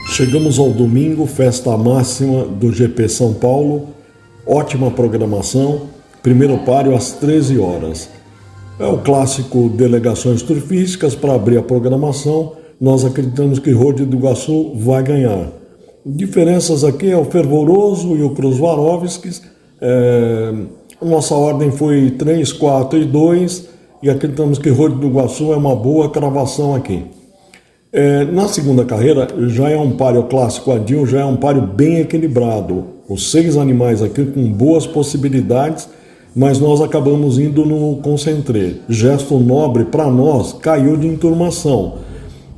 Chegamos ao domingo, festa máxima do GP São Paulo, ótima programação, primeiro páreo às 13 horas. É o clássico delegações turfísticas. Para abrir a programação, nós acreditamos que Road do Iguaçu vai ganhar. Diferenças aqui é o Fervoroso e o Kruzvarovskis. Nossa ordem foi 3, 4 e 2 e acreditamos que Road do Iguaçu é uma boa cravação aqui. Na segunda carreira já é um páreo clássico Adil, já é um páreo bem equilibrado. Os 6 animais aqui com boas possibilidades, mas nós acabamos indo no Concentré. Gesto Nobre para nós caiu de enturmação.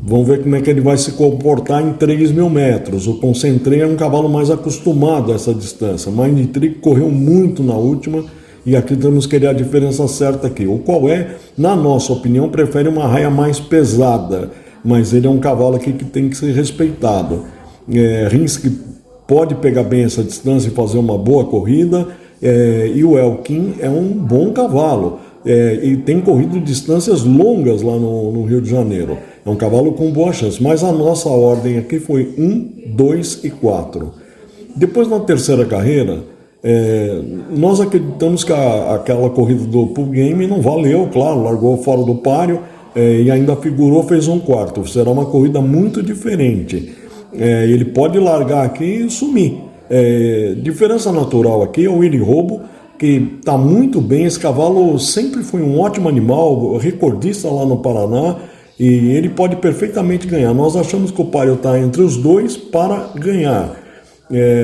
Vamos ver como é que ele vai se comportar em 3.000 metros. O Concentré é um cavalo mais acostumado a essa distância. Mind Trick correu muito na última e acreditamos que ele é a diferença certa aqui. O qual é, na nossa opinião, prefere uma raia mais pesada, mas ele é um cavalo aqui que tem que ser respeitado. Rinsk pode pegar bem essa distância e fazer uma boa corrida, e o Elkin é um bom cavalo, e tem corrido distâncias longas lá no Rio de Janeiro. É um cavalo com boa chance, mas a nossa ordem aqui foi 1, 2 e 4. Depois, na terceira carreira, nós acreditamos que aquela corrida do Pool Game não valeu, claro, largou fora do páreo, e ainda figurou, fez um quarto. Será uma corrida muito diferente. Ele pode largar aqui e sumir. Diferença natural aqui é o Willy Robo, que está muito bem. Esse cavalo sempre foi um ótimo animal, recordista lá no Paraná, e ele pode perfeitamente ganhar. Nós achamos que o páreo está entre os dois para ganhar.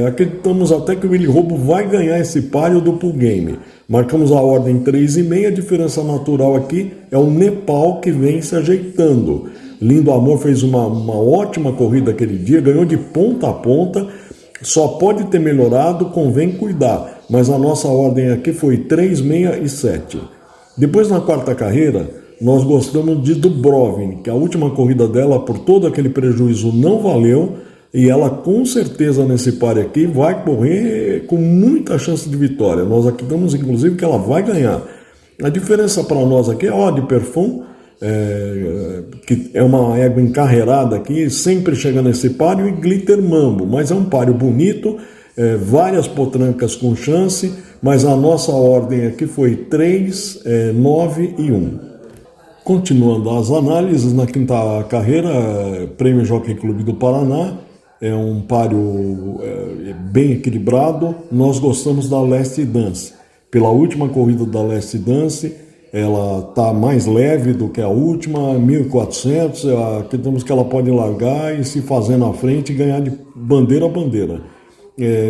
Acreditamos até que o Willy Robo vai ganhar esse páreo do Pool Game. Marcamos a ordem 3,5. A diferença natural aqui é o Nepal, que vem se ajeitando. Lindo Amor fez uma ótima corrida aquele dia, ganhou de ponta a ponta. Só pode ter melhorado, convém cuidar. Mas a nossa ordem aqui foi 3, 6 e 7. Depois, na quarta carreira, nós gostamos de Dubrovnik, que a última corrida dela, por todo aquele prejuízo, não valeu. E ela, com certeza, nesse páreo aqui, vai correr com muita chance de vitória. Nós acreditamos, inclusive, que ela vai ganhar. A diferença para nós aqui é a de Perfum, que é uma égua encarreirada aqui, sempre chega nesse páreo, e Glitter Mambo. Mas é um páreo bonito, várias potrancas com chance, mas a nossa ordem aqui foi 3, 9 e 1. Continuando as análises, na quinta carreira, Prêmio Jockey Clube do Paraná. É um páreo bem equilibrado. Nós gostamos da Last Dance. Pela última corrida da Last Dance, ela está mais leve do que a última, 1.400. Acreditamos que ela pode largar e se fazer na frente e ganhar de bandeira a bandeira.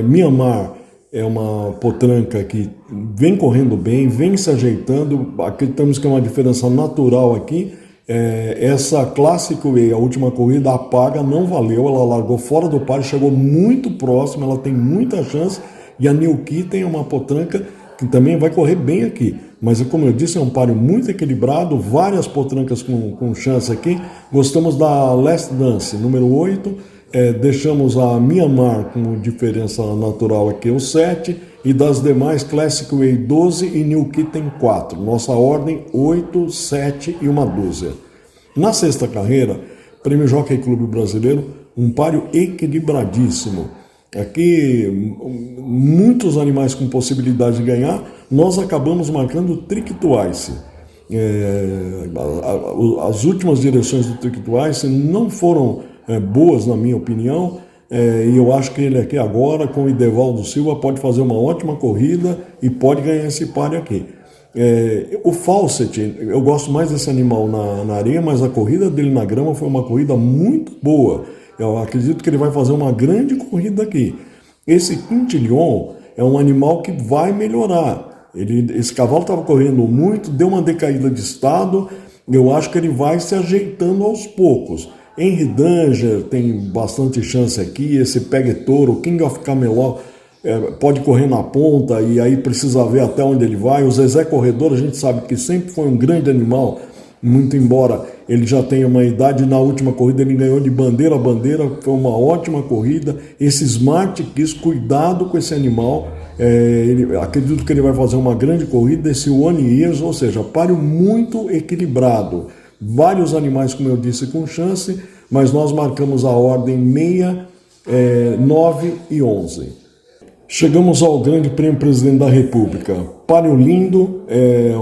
Mianmar é uma potranca que vem correndo bem, vem se ajeitando. Acreditamos que é uma diferença natural aqui. Essa Clássico e a última corrida apaga, não valeu, ela largou fora do páreo, chegou muito próximo, ela tem muita chance. E a New Kitten é uma potranca que também vai correr bem aqui, mas como eu disse, é um páreo muito equilibrado, várias potrancas com chance aqui. Gostamos da Last Dance, número 8, deixamos a Mianmar com diferença natural aqui, o 7, e das demais Classic Way 12 e New Kitten 4. Nossa ordem 8, 7 e uma dúzia. Na sexta carreira, Prêmio Jockey Clube Brasileiro, um páreo equilibradíssimo. Aqui, muitos animais com possibilidade de ganhar. Nós acabamos marcando Trick Twice. As últimas direções do Trick Twice não foram boas, na minha opinião. E eu acho que ele aqui agora, com o Idevaldo Silva, pode fazer uma ótima corrida e pode ganhar esse páreo aqui. O Fawcett, eu gosto mais desse animal na areia, mas a corrida dele na grama foi uma corrida muito boa. Eu acredito que ele vai fazer uma grande corrida aqui. Esse Quintilion é um animal que vai melhorar. Esse cavalo estava correndo muito, deu uma decaída de estado. Eu acho que ele vai se ajeitando aos poucos. Henry Danger tem bastante chance aqui. Esse Pegue Toro, King of Camelot, pode correr na ponta e aí precisa ver até onde ele vai. O Zezé Corredor, a gente sabe que sempre foi um grande animal, muito embora ele já tenha uma idade. Na última corrida ele ganhou de bandeira a bandeira, foi uma ótima corrida. Esse Smart Kiss, cuidado com esse animal, acredito que ele vai fazer uma grande corrida. Esse One Years, ou seja, páreo muito equilibrado. Vários animais, como eu disse, com chance, mas nós marcamos a ordem 6, 9 e 11. Chegamos ao Grande Prêmio Presidente da República. Páreo lindo,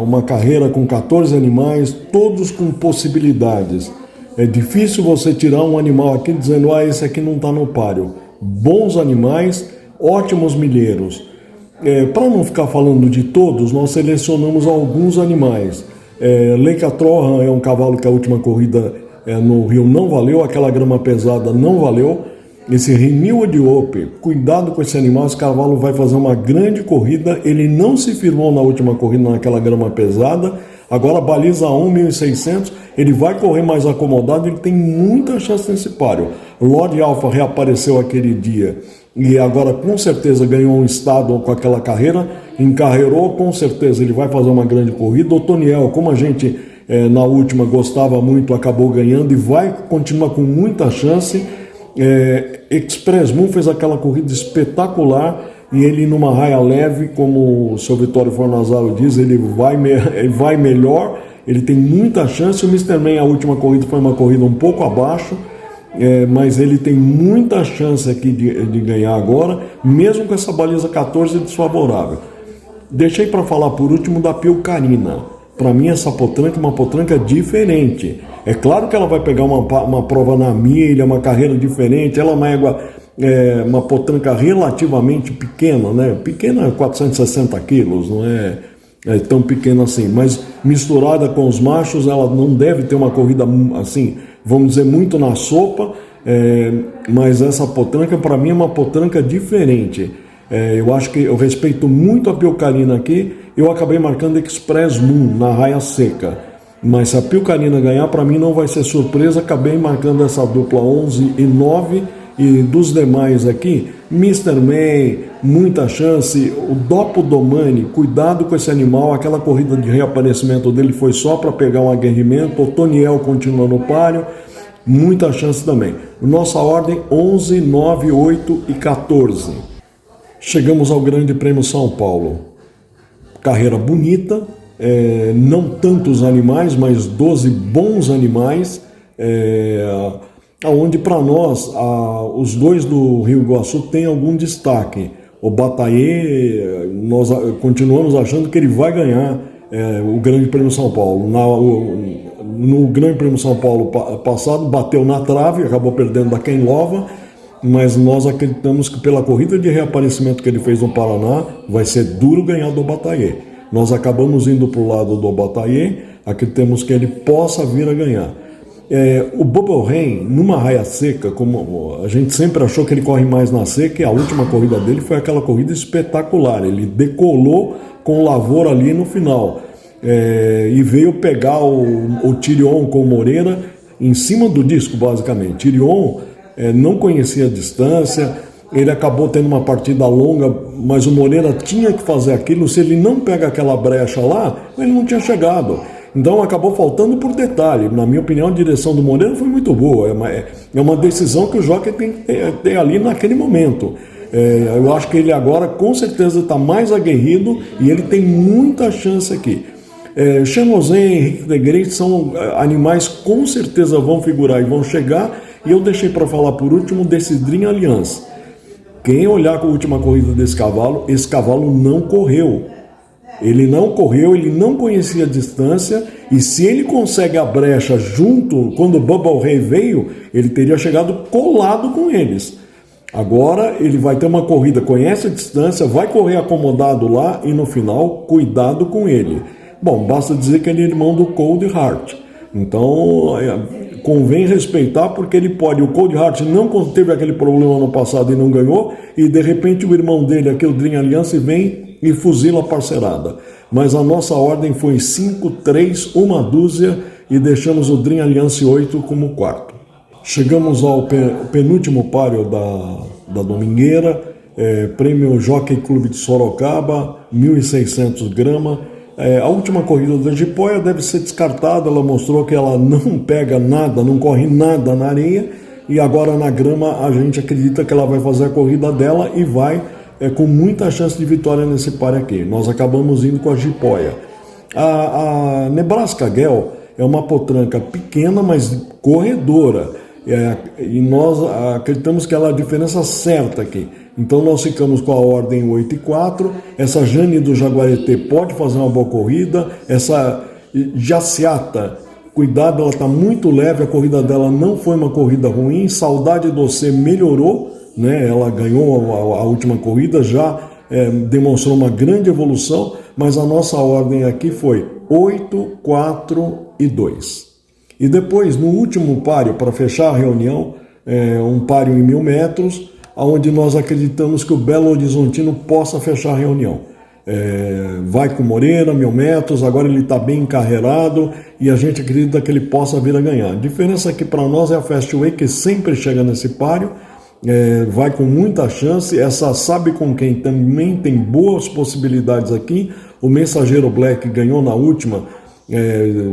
uma carreira com 14 animais, todos com possibilidades. É difícil você tirar um animal aqui dizendo, esse aqui não está no páreo. Bons animais, ótimos milheiros. Para não ficar falando de todos, nós selecionamos alguns animais. Leica Trohan é um cavalo que a última corrida no Rio não valeu, aquela grama pesada não valeu. Esse Renil Diope, cuidado com esse animal, esse cavalo vai fazer uma grande corrida, ele não se firmou na última corrida naquela grama pesada, agora baliza 1.600, ele vai correr mais acomodado, ele tem muita chance nesse páreo. Lord Alpha reapareceu aquele dia e agora com certeza ganhou um estado com aquela carreira, encarreirou, com certeza ele vai fazer uma grande corrida. O Toniel, como a gente na última gostava muito, acabou ganhando e vai continuar com muita chance. Express Moon fez aquela corrida espetacular e ele numa raia leve, como o seu Vitório Fornazaro diz, ele vai melhor, ele tem muita chance. O Mr. Man, a última corrida foi uma corrida um pouco abaixo, mas ele tem muita chance aqui de ganhar agora, mesmo com essa baliza 14 desfavorável. Deixei para falar por último da Pilcarina. Para mim essa potranca é uma potranca diferente. É claro que ela vai pegar uma prova na milha, uma carreira diferente. Ela é uma égua, uma potranca relativamente pequena, né? Pequena, 460 quilos, não é tão pequena assim. Mas misturada com os machos, ela não deve ter uma corrida assim, vamos dizer, muito na sopa. Mas essa potranca, para mim, é uma potranca diferente. Eu acho que eu respeito muito a Pilcarina aqui. Eu acabei marcando Express Moon na raia seca. Mas se a Pilcarina ganhar, para mim não vai ser surpresa. Acabei marcando essa dupla 11 e 9. E dos demais aqui, Mr. May, muita chance. O Dopo Domani, cuidado com esse animal. Aquela corrida de reaparecimento dele foi só para pegar um aguerrimento. O Toniel continua no páreo. Muita chance também. Nossa ordem 11, 9, 8 e 14. Chegamos ao Grande Prêmio São Paulo. Carreira bonita, não tantos animais, mas 12 bons animais, onde para nós, os dois do Rio Iguaçu têm algum destaque. O Bataillé, nós continuamos achando que ele vai ganhar o Grande Prêmio São Paulo. No Grande Prêmio São Paulo passado, bateu na trave, acabou perdendo da Quem Lova, mas nós acreditamos que pela corrida de reaparecimento que ele fez no Paraná, vai ser duro ganhar do Bataillé. Nós acabamos indo para o lado do Bataillé, acreditamos que ele possa vir a ganhar. O Bubble Rain, numa raia seca, como a gente sempre achou que ele corre mais na seca, e a última corrida dele foi aquela corrida espetacular. Ele decolou com o Lavoura ali no final, e veio pegar o Tyrion com o Moreira em cima do disco, basicamente. Tyrion não conhecia a distância, ele acabou tendo uma partida longa, mas o Moreira tinha que fazer aquilo. Se ele não pega aquela brecha lá, ele não tinha chegado. Então acabou faltando por detalhe. Na minha opinião, a direção do Moreira foi muito boa. É uma decisão que o jockey tem que ter ali naquele momento. Eu acho que ele agora com certeza está mais aguerrido e ele tem muita chance aqui. Chanozen e Henrique de Grey são animais que com certeza vão figurar e vão chegar. E eu deixei para falar por último desse Dream Alliance. Quem olhar com a última corrida desse cavalo, esse cavalo não correu. Ele não correu, ele não conhecia a distância, e se ele consegue a brecha junto, quando o Bubble Ray veio, ele teria chegado colado com eles. Agora ele vai ter uma corrida, conhece a distância, vai correr acomodado lá e no final, cuidado com ele. Bom, basta dizer que ele é irmão do Cold Heart. Então, convém respeitar, porque ele pode. O Cold Heart não teve aquele problema no passado e não ganhou, e de repente o irmão dele, aqui o Dream Alliance, vem e fuzila a parcerada. Mas a nossa ordem foi 5, 3, uma dúzia, e deixamos o Dream Alliance 8 como quarto. Chegamos ao penúltimo páreo da domingueira, Prêmio Jockey Clube de Sorocaba, 1.600 gramas. A última corrida da Jipoia deve ser descartada. Ela mostrou que ela não pega nada, não corre nada na areia, e agora na grama a gente acredita que ela vai fazer a corrida dela e vai com muita chance de vitória nesse par aqui. Nós acabamos indo com a Jipoia. A Nebraska Gal É uma potranca pequena, mas corredora. E nós acreditamos que ela é a diferença certa aqui. Então nós ficamos com a ordem 8 e 4. Essa Jane do Jaguareté pode fazer uma boa corrida. Essa Jaciata, cuidado, ela está muito leve, a corrida dela não foi uma corrida ruim. Saudade do você melhorou, né? Ela ganhou a última corrida, já demonstrou uma grande evolução, mas a nossa ordem aqui foi 8, 4 e 2. E depois, no último páreo, para fechar a reunião, um páreo em 1.000 metros, onde nós acreditamos que o Belo Horizontino possa fechar a reunião. Vai com Moreira, 1.000 metros, agora ele está bem encarreirado e a gente acredita que ele possa vir a ganhar. A diferença aqui para nós é a Fastway, que sempre chega nesse páreo, vai com muita chance. Essa Sabe Com Quem também tem boas possibilidades aqui. O Mensageiro Black ganhou na última,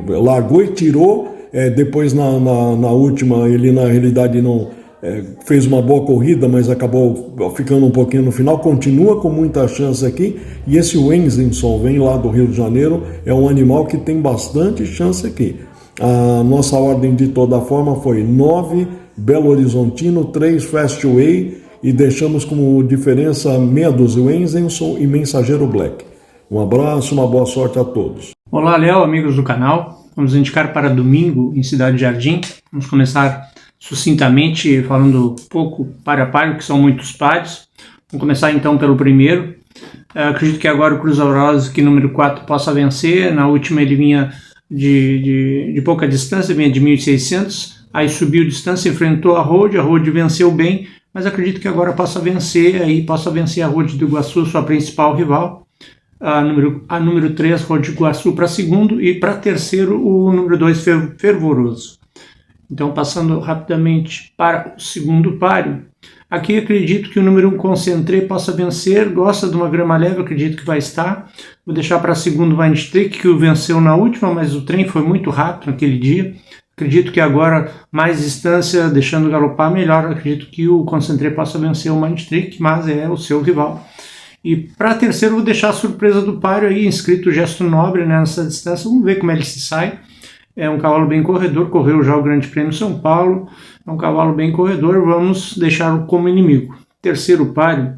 largou e tirou. Depois na última ele na realidade não fez uma boa corrida, mas acabou ficando um pouquinho no final. Continua com muita chance aqui. E esse Wenzinson vem lá do Rio de Janeiro, é um animal que tem bastante chance aqui. A nossa ordem de toda forma foi 9 Belo Horizontino, 3 Fastway e deixamos como diferença meia dúzia Wenzinson e Mensageiro Black. Um abraço, uma boa sorte a todos. Olá, Léo, amigos do canal. Vamos indicar para domingo em Cidade Jardim. Vamos começar sucintamente falando um pouco páreo a páreo, que são muitos páreos. Vamos começar então pelo primeiro. Acredito que agora o Cruz Aurosa, que número 4, possa vencer. Na última ele vinha de pouca distância, vinha de 1.600. Aí subiu distância, enfrentou a Road venceu bem, mas acredito que agora possa vencer a Road do Iguaçu, sua principal rival. A número 3, Road Iguaçu, para segundo, e para terceiro o número 2, Fervoroso. Então, passando rapidamente para o segundo páreo, aqui acredito que o número 1, Concentré, possa vencer. Gosta de uma grama leve, acredito que vai estar. Vou deixar para segundo o Weinstrick, que o venceu na última, mas o trem foi muito rápido naquele dia. Acredito que agora, mais distância, deixando galopar melhor, acredito que o Concentré possa vencer o Weinstrick, mas é o seu rival. E para terceiro vou deixar a surpresa do páreo aí, inscrito Gesto Nobre, né, nessa distância. Vamos ver como ele se sai. É um cavalo bem corredor, correu já o Grande Prêmio São Paulo. É um cavalo bem corredor, vamos deixá-lo como inimigo. Terceiro páreo,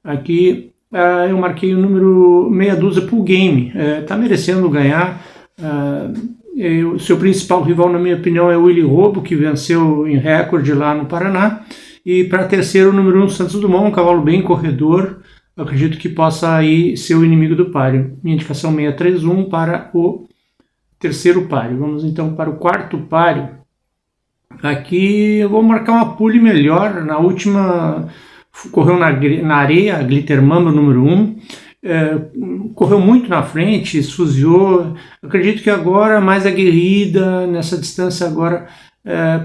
aqui eu marquei o número meia dúzia Pool Game. Está merecendo ganhar. O seu principal rival, na minha opinião, é o Willy Robo, que venceu em recorde lá no Paraná. E para terceiro, o número 1, Santos Dumont, um cavalo bem corredor. Eu acredito que possa aí ser o inimigo do páreo. Minha indicação 631 para o terceiro páreo. Vamos então para o quarto páreo. Aqui eu vou marcar uma pule melhor. Na última correu na areia, a Glitter Mamba número 1. Correu muito na frente, esfuziou. Acredito que agora, mais aguerrida, nessa distância agora,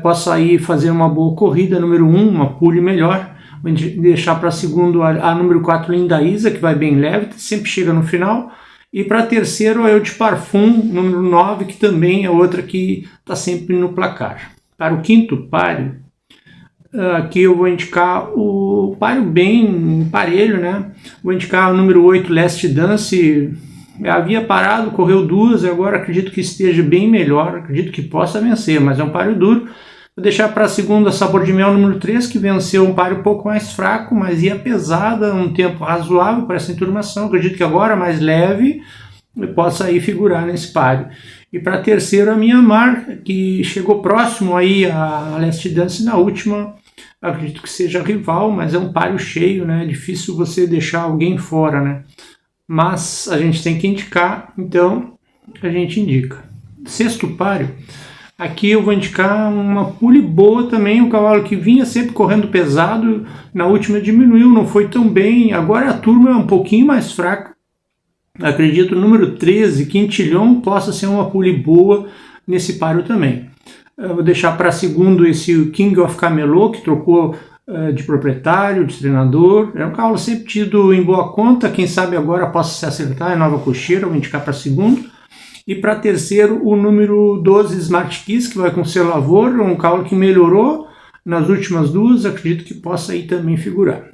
possa aí fazer uma boa corrida. Número 1, uma pule melhor. Vou deixar para segundo a número 4, Linda Isa, que vai bem leve, sempre chega no final. E para terceiro, a Eu de Parfum, número 9, que também é outra que está sempre no placar. Para o quinto páreo, aqui eu vou indicar o páreo bem parelho, né? Vou indicar o número 8, Last Dance. Havia parado, correu 2, e agora acredito que esteja bem melhor, acredito que possa vencer, mas é um páreo duro. Vou deixar para a segunda Sabor de Mel número 3, que venceu um páreo um pouco mais fraco, mas ia pesada, um tempo razoável para essa enturmação. Acredito que agora mais leve possa aí figurar nesse páreo. E para terceiro a Mianmar, que chegou próximo aí a Last Dance na última. Acredito que seja rival, mas é um páreo cheio, né? É difícil você deixar alguém fora, né? Mas a gente tem que indicar, então a gente indica. Sexto páreo. Aqui eu vou indicar uma pule boa também, um cavalo que vinha sempre correndo pesado, na última diminuiu, não foi tão bem, agora a turma é um pouquinho mais fraca. Acredito o número 13, Quintilhão, possa ser uma pule boa nesse páreo também. Eu vou deixar para segundo esse King of Camelot, que trocou de proprietário, de treinador. É um cavalo sempre tido em boa conta, quem sabe agora possa se acertar, é nova cocheira, vou indicar para segundo. E para terceiro, o número 12, Smart Kiss, que vai com seu Lavor, um cavalo que melhorou nas últimas duas, acredito que possa aí também figurar.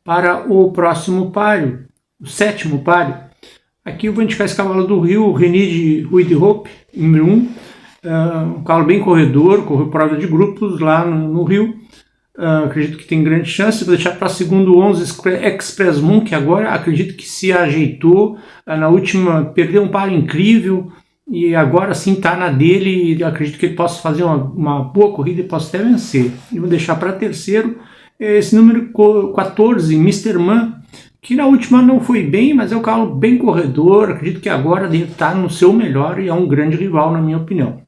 Para o próximo páreo, o sétimo páreo, aqui eu vou indicar esse cavalo do Rio, o René de Rui de Hope, número 1. Um cavalo bem corredor, correu prova de grupos lá no Rio. Acredito que tem grande chance. Vou deixar para segundo 11 Express Moon, que agora acredito que se ajeitou. Na última perdeu um par incrível e agora sim está na dele. Acredito que ele possa fazer uma boa corrida e possa até vencer. E vou deixar para terceiro esse número 14, Mr. Man, que na última não foi bem, mas é um cavalo bem corredor. Acredito que agora deve estar no seu melhor e é um grande rival, na minha opinião.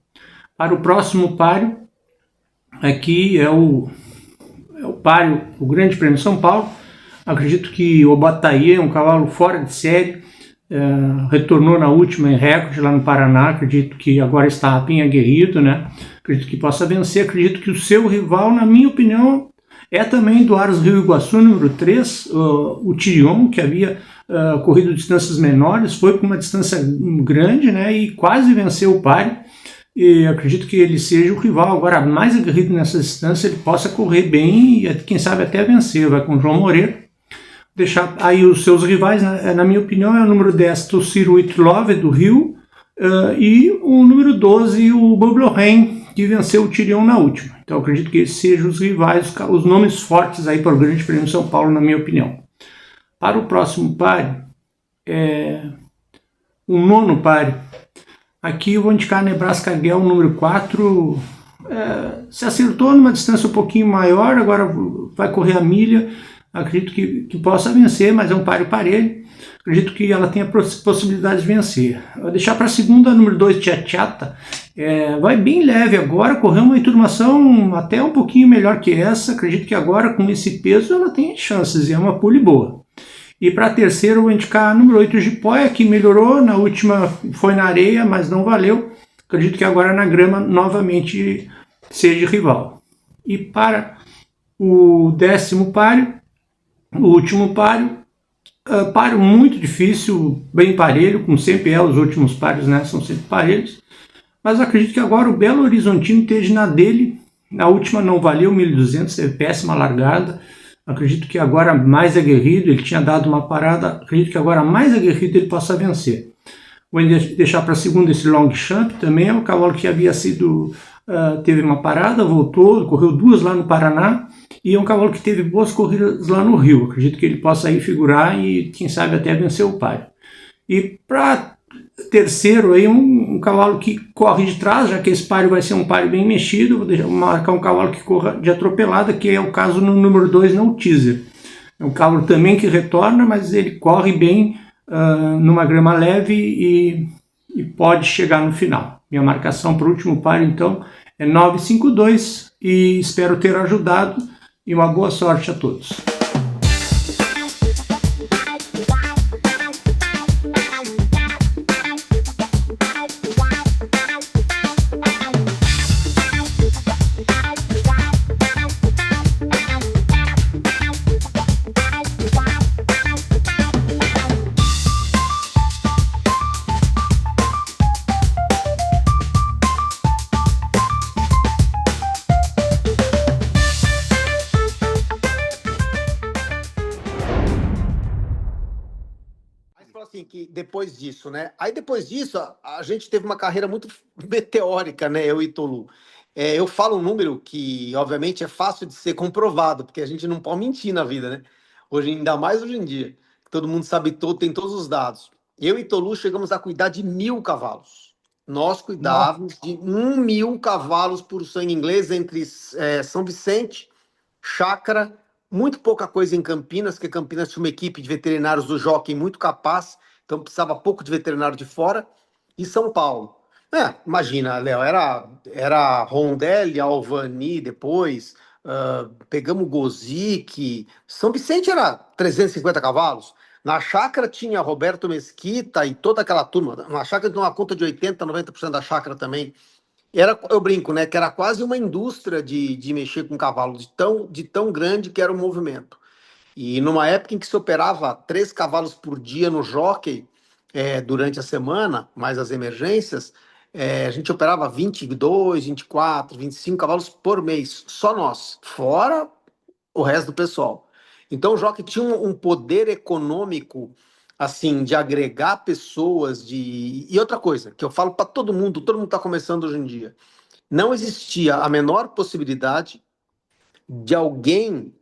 Para o próximo páreo, aqui é o páreo, o Grande Prêmio São Paulo. Acredito que o Bataille é um cavalo fora de série, retornou na última em recorde lá no Paraná. Acredito que agora está bem aguerrido, né? Acredito que possa vencer. Acredito que o seu rival, na minha opinião, é também do Aros Rio Iguaçu, número 3, o Tirion, que havia corrido distâncias menores, foi para uma distância grande, né? E quase venceu o páreo. E acredito que ele seja o rival agora mais aguerrido nessa distância, ele possa correr bem e quem sabe até vencer. Vai com o João Moreira. Deixar aí os seus rivais, na minha opinião, é o número 10, Tossir With Love, do Rio, e o número 12, o Bubble Rain, que venceu o Tirion na última. Então acredito que esses sejam os rivais, os nomes fortes aí para o Grande Prêmio de São Paulo, na minha opinião. Para o próximo páreo, o nono páreo, aqui eu vou indicar Nebraska Gel, número 4, se acertou numa distância um pouquinho maior, agora vai correr a milha. Acredito que possa vencer, mas é um páreo parelho. Acredito que ela tenha possibilidade de vencer. Vou deixar para a segunda, número 2, Tchatchata. Vai bem leve agora, correu uma enturmação até um pouquinho melhor que essa. Acredito que agora, com esse peso, ela tem chances e é uma pole boa. E para a terceira, eu vou indicar a número 8, Jipoia, que melhorou. Na última foi na areia, mas não valeu. Acredito que agora na grama novamente seja rival. E para o décimo páreo, o último páreo, páreo muito difícil, bem parelho, como sempre é, os últimos páreos, né, são sempre parelhos. Mas acredito que agora o Belo Horizontino esteja na dele. Na última não valeu, 1.200, teve péssima largada. Acredito que agora mais aguerrido, ele tinha dado uma parada, acredito que agora mais aguerrido ele possa vencer. Vou deixar para segundo esse Longchamp, também é um cavalo que havia sido, teve uma parada, voltou, correu 2 lá no Paraná, e é um cavalo que teve boas corridas lá no Rio. Acredito que ele possa aí figurar e quem sabe até vencer o páreo. E para terceiro aí um cavalo que corre de trás, já que esse páreo vai ser um páreo bem mexido, vou marcar um cavalo que corra de atropelada, que é o caso no número 2, no Teaser. É um cavalo também que retorna, mas ele corre bem numa grama leve e pode chegar no final. Minha marcação para o último páreo, então, é 952 e espero ter ajudado e uma boa sorte a todos. Assim, que depois disso, né? Aí depois disso, a gente teve uma carreira muito meteórica, né? Eu e Tolu. Eu falo um número que, obviamente, é fácil de ser comprovado, porque a gente não pode mentir na vida, né? Hoje, ainda mais hoje em dia. Todo mundo sabe todo, tem todos os dados. Eu e Tolu chegamos a cuidar de 1.000 cavalos. Nós cuidávamos de 1.000 cavalos por sangue inglês entre São Vicente, Chácara, muito pouca coisa em Campinas, porque Campinas tinha uma equipe de veterinários do Jockey muito capaz, então precisava pouco de veterinário de fora, e São Paulo. Imagina, Léo, era Rondelli, Alvani, depois, pegamos Gozic, São Vicente era 350 cavalos, na chácara tinha Roberto Mesquita e toda aquela turma, na chácara tinha uma conta de 80%, 90% da chácara também. Eu brinco, né, que era quase uma indústria de mexer com cavalo, de tão grande que era o movimento. E numa época em que se operava 3 cavalos por dia no Jockey, durante a semana, mais as emergências, a gente operava 22, 24, 25 cavalos por mês, só nós, fora o resto do pessoal. Então o Jockey tinha um poder econômico assim, de agregar pessoas, de... E outra coisa, que eu falo para todo mundo está começando hoje em dia, não existia a menor possibilidade de alguém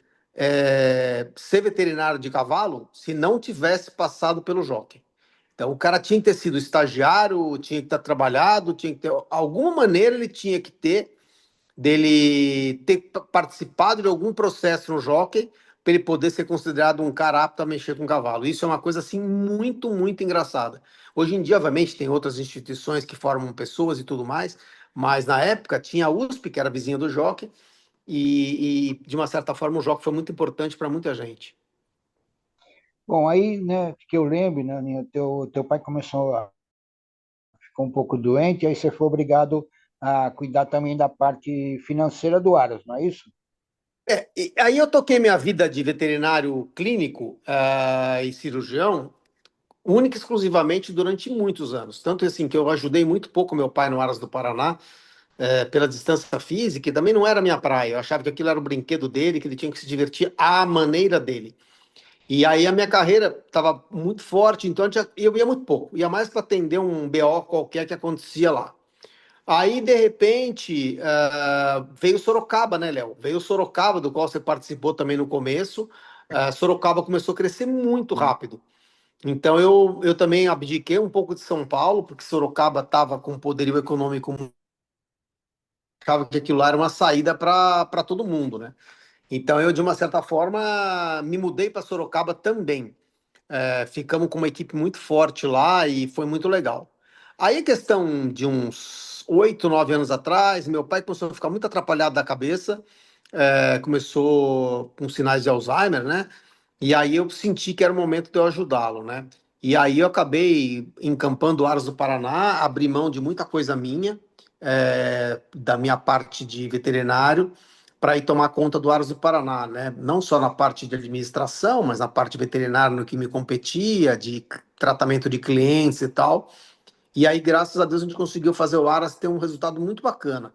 ser veterinário de cavalo se não tivesse passado pelo jockey. Então, o cara tinha que ter sido estagiário, tinha que ter trabalhado, tinha que ter... Alguma maneira ele tinha que ter dele ter participado de algum processo no jockey para ele poder ser considerado um cara apto a mexer com cavalo. Isso é uma coisa assim muito, muito engraçada. Hoje em dia, obviamente, tem outras instituições que formam pessoas e tudo mais, mas na época tinha a USP, que era vizinha do jockey, e de uma certa forma o jockey foi muito importante para muita gente. Bom, aí, né, que eu lembro, né, Aninha, teu pai começou a ficar um pouco doente, aí você foi obrigado a cuidar também da parte financeira do Aras, não é isso? E aí eu toquei minha vida de veterinário clínico e cirurgião única e exclusivamente durante muitos anos. Tanto assim que eu ajudei muito pouco meu pai no Aras do Paraná, pela distância física, e também não era minha praia. Eu achava que aquilo era o brinquedo dele, que ele tinha que se divertir à maneira dele. E aí a minha carreira estava muito forte, então eu ia muito pouco. Ia mais para atender um BO qualquer que acontecia lá. Aí, de repente, veio Sorocaba, né, Léo? Veio Sorocaba, do qual você participou também no começo. Sorocaba começou a crescer muito rápido. Então eu também abdiquei um pouco de São Paulo, porque Sorocaba estava com um poderio econômico, achava que aquilo lá era uma saída para todo mundo, né? Então eu, de uma certa forma, me mudei para Sorocaba também. Ficamos com uma equipe muito forte lá e foi muito legal. Aí, a questão de uns 8, 9 anos atrás, meu pai começou a ficar muito atrapalhado da cabeça, começou com sinais de Alzheimer, né? E aí eu senti que era o momento de eu ajudá-lo, né? E aí eu acabei encampando Aras do Paraná, abri mão de muita coisa minha, da minha parte de veterinário, para ir tomar conta do Aras do Paraná, né? Não só na parte de administração, mas na parte veterinária no que me competia, de tratamento de clientes e tal. E aí, graças a Deus, a gente conseguiu fazer o Aras ter um resultado muito bacana.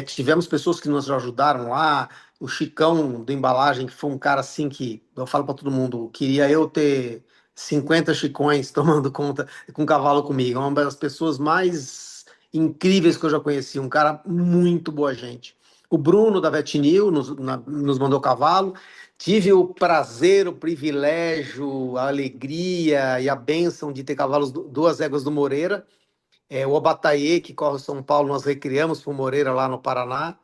Tivemos pessoas que nos ajudaram lá, o Chicão do Embalagem, que foi um cara assim que, eu falo para todo mundo, queria eu ter 50 Chicões tomando conta com cavalo comigo. É uma das pessoas mais incríveis que eu já conheci, um cara muito boa gente. O Bruno da Vetinil nos mandou cavalo. Tive o prazer, o privilégio, a alegria e a bênção de ter cavalos, duas éguas do Moreira, o Obataê, que corre o São Paulo, nós recriamos para o Moreira lá no Paraná.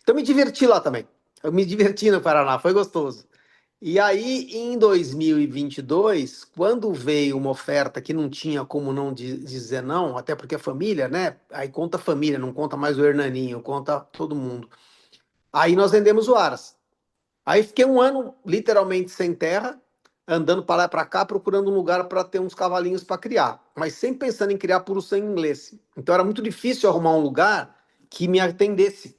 Então me diverti lá também. Eu me diverti no Paraná, foi gostoso. E aí, em 2022, quando veio uma oferta que não tinha como não dizer não, até porque a família, né? Aí conta a família, não conta mais o Hernaninho, conta todo mundo. Aí nós vendemos o Aras. Aí fiquei um ano literalmente sem terra, andando para lá e para cá, procurando um lugar para ter uns cavalinhos para criar, mas sempre pensando em criar puro sangue inglês. Então era muito difícil arrumar um lugar que me atendesse.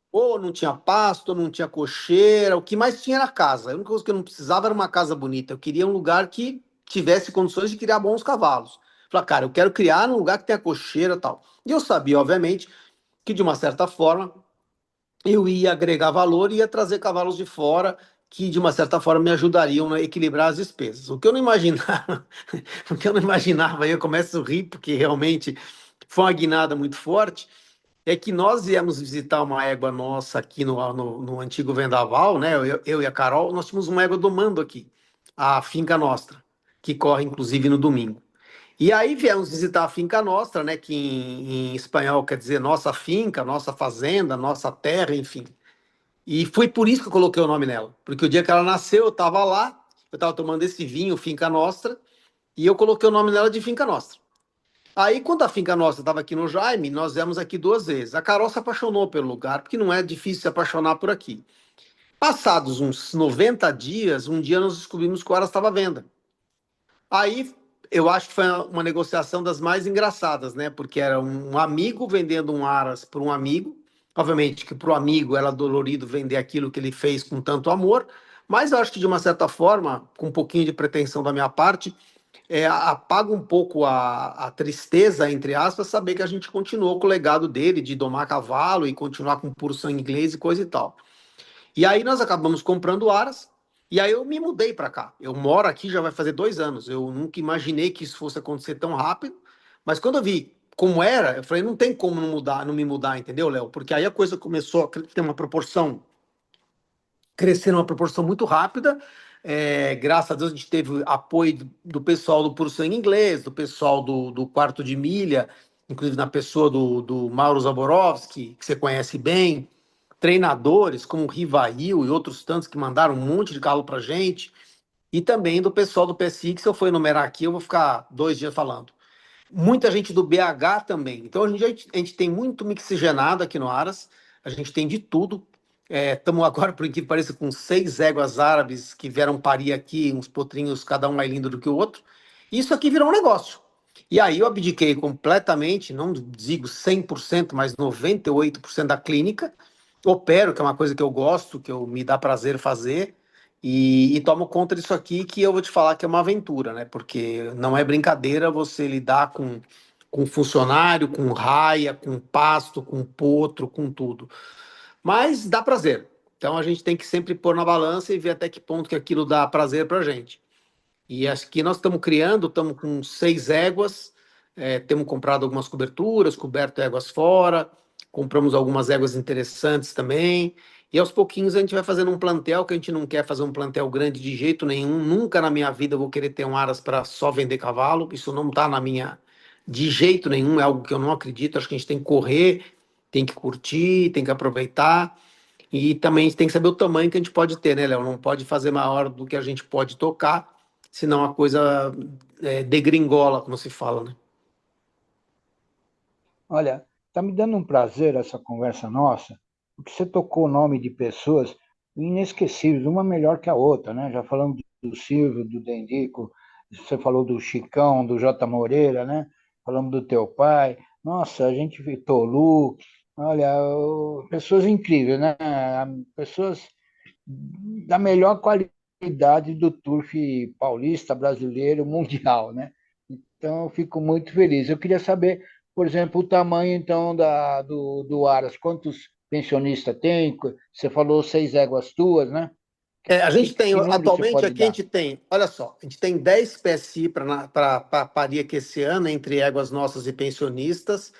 Ou não tinha pasto, ou não tinha cocheira, o que mais tinha era casa. A única coisa que eu não precisava era uma casa bonita. Eu queria um lugar que tivesse condições de criar bons cavalos. Falei, cara, eu quero criar num lugar que tenha cocheira e tal. E eu sabia, obviamente, que de uma certa forma eu ia agregar valor e ia trazer cavalos de fora que, de uma certa forma, me ajudariam a equilibrar as despesas. O que eu não imaginava, o que eu não imaginava, aí eu começo a rir, porque realmente foi uma guinada muito forte, é que nós viemos visitar uma égua nossa aqui no antigo Vendaval, né? Eu e a Carol, nós tínhamos uma égua domando aqui, a Finca Nostra, que corre inclusive no domingo. E aí viemos visitar a Finca Nostra, né? Que em espanhol quer dizer nossa finca, nossa fazenda, nossa terra, enfim. E foi por isso que eu coloquei o nome nela. Porque o dia que ela nasceu, eu estava lá, eu estava tomando esse vinho, Finca Nostra, e eu coloquei o nome nela de Finca Nostra. Aí, quando a Finca Nostra estava aqui no Jaime, nós viemos aqui 2 vezes. A Carol se apaixonou pelo lugar, porque não é difícil se apaixonar por aqui. Passados uns 90 dias, um dia nós descobrimos que o Aras estava à venda. Aí eu acho que foi uma negociação das mais engraçadas, né? Porque era um amigo vendendo um Aras para um amigo. Obviamente que para o amigo era dolorido vender aquilo que ele fez com tanto amor, mas eu acho que de uma certa forma, com um pouquinho de pretensão da minha parte, apaga um pouco a tristeza, entre aspas, saber que a gente continuou com o legado dele de domar cavalo e continuar com puro sangue inglês e coisa e tal. E aí nós acabamos comprando Aras. E aí eu me mudei para cá. Eu moro aqui já vai fazer 2 anos. Eu nunca imaginei que isso fosse acontecer tão rápido. Mas quando eu vi como era, eu falei, não tem como não mudar, não me mudar, entendeu, Léo? Porque aí a coisa começou a ter uma proporção, crescer numa proporção muito rápida. Graças a Deus a gente teve apoio do pessoal do Puro Sangue Inglês, do pessoal do Quarto de Milha, inclusive na pessoa do Mauro Zaborowski, que você conhece bem, treinadores como o Rivail e outros tantos que mandaram um monte de carro pra gente, e também do pessoal do PSI, que se eu for enumerar aqui, eu vou ficar 2 dias falando. Muita gente do BH também. Então a gente tem muito mixigenado aqui no Aras, a gente tem de tudo. Estamos agora, por incrível que pareça, com 6 éguas árabes que vieram parir aqui, uns potrinhos, cada um mais lindo do que o outro. Isso aqui virou um negócio. E aí eu abdiquei completamente, não digo 100%, mas 98% da clínica. Opero, que é uma coisa que eu gosto, que eu me dá prazer fazer, e tomo conta disso aqui, que eu vou te falar que é uma aventura, né? Porque não é brincadeira você lidar com funcionário, com raia, com pasto, com potro, com tudo. Mas dá prazer. Então a gente tem que sempre pôr na balança e ver até que ponto que aquilo dá prazer pra gente. E acho que nós estamos criando, estamos com 6 éguas, temos comprado algumas coberturas, coberto éguas fora, compramos algumas éguas interessantes também. E aos pouquinhos a gente vai fazendo um plantel, que a gente não quer fazer um plantel grande de jeito nenhum. Nunca na minha vida eu vou querer ter um aras para só vender cavalo. Isso não está na minha. De jeito nenhum, é algo que eu não acredito. Acho que a gente tem que correr, tem que curtir, tem que aproveitar. E também tem que saber o tamanho que a gente pode ter, né, Léo? Não pode fazer maior do que a gente pode tocar, senão a coisa degringola, como se fala, né? Olha, está me dando um prazer essa conversa nossa, porque você tocou o nome de pessoas inesquecíveis, uma melhor que a outra, né? Já falamos do Silvio, do Dendico, você falou do Chicão, do J. Moreira, né? Falamos do teu pai. Nossa, a gente viu Tolu, olha, pessoas incríveis, né? Pessoas da melhor qualidade do turf paulista, brasileiro, mundial, né? Então, eu fico muito feliz. Eu queria saber, por exemplo, o tamanho, então, do Aras. Quantos pensionistas tem? Você falou 6 éguas tuas, né? A gente tem, Que número você atualmente pode aqui a dar? gente tem, olha só, a gente tem 10 PSI para parir aqui esse ano, entre éguas nossas e pensionistas.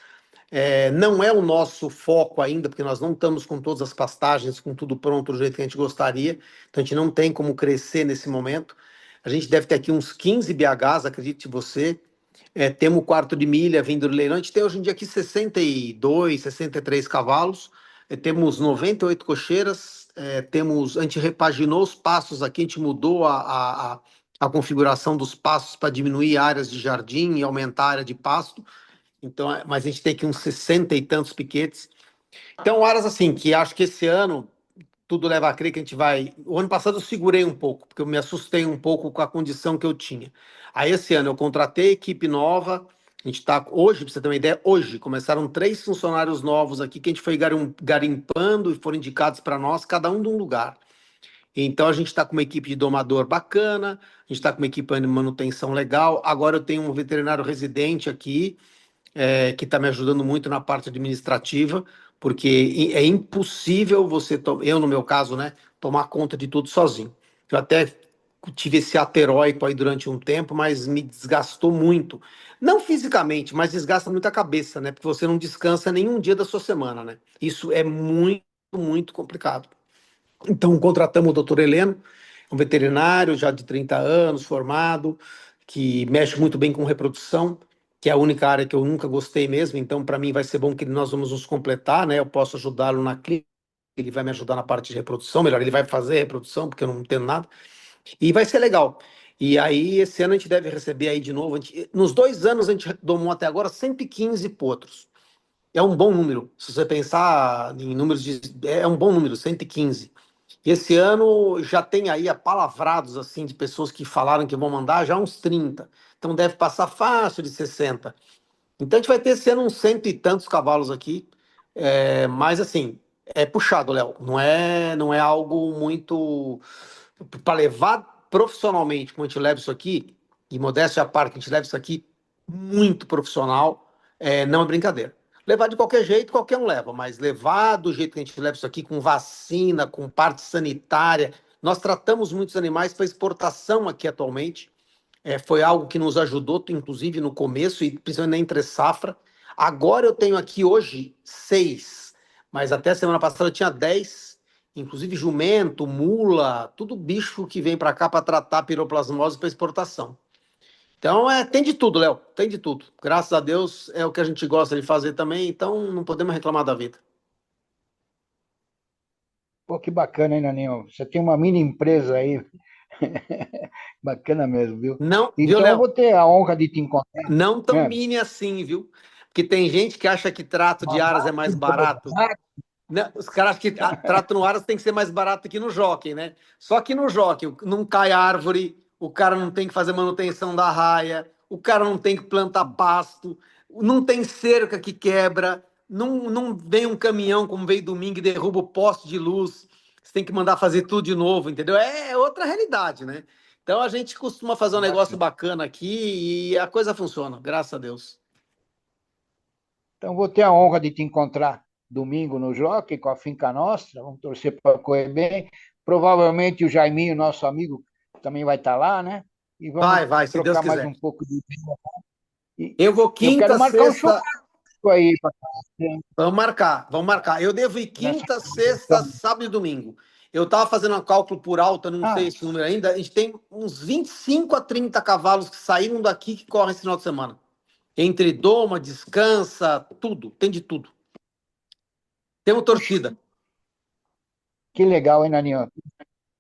Não é o nosso foco ainda, porque nós não estamos com todas as pastagens, com tudo pronto do jeito que a gente gostaria, então a gente não tem como crescer nesse momento. A gente deve ter aqui uns 15 BHs, acredite você. Temos o quarto de milha vindo do leilão. A gente tem hoje em dia aqui 62, 63 cavalos. Temos 98 cocheiras. A gente repaginou os pastos aqui, a gente mudou a configuração dos pastos para diminuir áreas de jardim e aumentar a área de pasto. Então, mas a gente tem aqui uns 60 e tantos piquetes. Então, áreas assim, que acho que esse ano tudo leva a crer que a gente vai. O ano passado eu segurei um pouco, porque eu me assustei um pouco com a condição que eu tinha. Aí esse ano eu contratei equipe nova. A gente está hoje, para você ter uma ideia, hoje começaram 3 funcionários novos aqui que a gente foi garimpando e foram indicados para nós, cada um de um lugar. Então a gente está com uma equipe de domador bacana, a gente está com uma equipe de manutenção legal. Agora eu tenho um veterinário residente aqui, que está me ajudando muito na parte administrativa, porque é impossível você, eu no meu caso, né, tomar conta de tudo sozinho. Eu até tive esse ato heróico aí durante um tempo, mas me desgastou muito. Não fisicamente, mas desgasta muito a cabeça, né? Porque você não descansa nenhum dia da sua semana, né? Isso é muito, muito complicado. Então, contratamos o doutor Heleno, um veterinário já de 30 anos, formado, que mexe muito bem com reprodução, que é a única área que eu nunca gostei mesmo. Então, para mim, vai ser bom que nós vamos nos completar, né? Eu posso ajudá-lo na clínica, ele vai me ajudar na parte de reprodução, melhor, ele vai fazer reprodução, porque eu não entendo nada, e vai ser legal. E aí, esse ano a gente deve receber aí de novo. Nos 2 anos, a gente domou até agora 115 potros. É um bom número. Se você pensar em números de. É um bom número, 115. E esse ano já tem aí apalavrados assim de pessoas que falaram que vão mandar já uns 30. Então deve passar fácil de 60. Então a gente vai ter esse ano uns cento e tantos cavalos aqui. Mas assim, é puxado, Léo. Não é algo muito para levar profissionalmente, como a gente leva isso aqui, e modéstia à parte, a gente leva isso aqui muito profissional, não é brincadeira. Levar de qualquer jeito, qualquer um leva, mas levar do jeito que a gente leva isso aqui, com vacina, com parte sanitária, Nós tratamos muitos animais para exportação aqui atualmente. Foi algo que nos ajudou, inclusive no começo, e principalmente na entre safra. Agora eu tenho aqui hoje 6, mas até semana passada eu tinha 10, inclusive jumento, mula, tudo bicho que vem para cá para tratar piroplasmose para exportação. Então, tem de tudo, Léo, tem de tudo. Graças a Deus é o que a gente gosta de fazer também, então não podemos reclamar da vida. Pô, que bacana, hein, Naninho? Você tem uma mini empresa aí. Bacana mesmo, viu? Não, viu, Então eu Léo? vou ter a honra de te encontrar. Não tão Né? mini assim, viu? Porque tem gente que acha que trato de Uma aras é mais barato. Né? Os caras acham que trato no aras tem que ser mais barato que no jockey, né? Só que no jockey não cai árvore, o cara não tem que fazer manutenção da raia, o cara não tem que plantar pasto, não tem cerca que quebra, não vem um caminhão como veio domingo e derruba o poste de luz, você tem que mandar fazer tudo de novo, entendeu? É outra realidade, né? Então a gente costuma fazer um negócio bacana aqui e a coisa funciona, graças a Deus. Então vou ter a honra de te encontrar domingo no Jockey com a Finca Nostra. Vamos torcer para correr bem. Provavelmente o Jaiminho, nosso amigo, também vai estar lá, né? E vamos Vai, se Deus trocar mais quiser. um pouco de ideia. E Eu vou eu quero quinta, marcar um sexta. churrasco aí para você. Vamos marcar, vamos marcar. Eu devo ir Nessa quinta, sexta, questão. sábado e domingo. Eu estava fazendo um cálculo por alto, eu não sei Ah, esse número ainda. A gente tem uns 25 a 30 cavalos que saíram daqui que correm esse final de semana. Entre doma, descansa, tudo, tem de tudo. Temos puxa, torcida, que legal, hein, Naninho?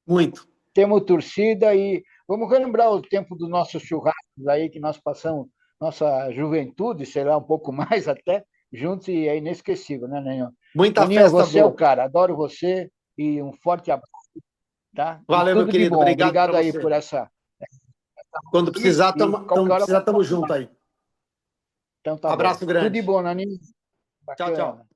muito. Temos torcida e vamos relembrar o tempo dos nossos churrascos aí que nós passamos, nossa juventude, sei lá, um pouco mais até, juntos e é inesquecível, né, Naninho? Muita Naninho, festa você é o boa. cara, adoro você e um forte abraço, tá? E Valeu, meu tudo de querido. bom. Obrigado para Obrigado aí você. por essa Quando precisar, e qualquer hora. tamo junto aí. Então tá bom. Abraço Tudo de grande. bom, Naninho. Tchau, tchau. Bacana.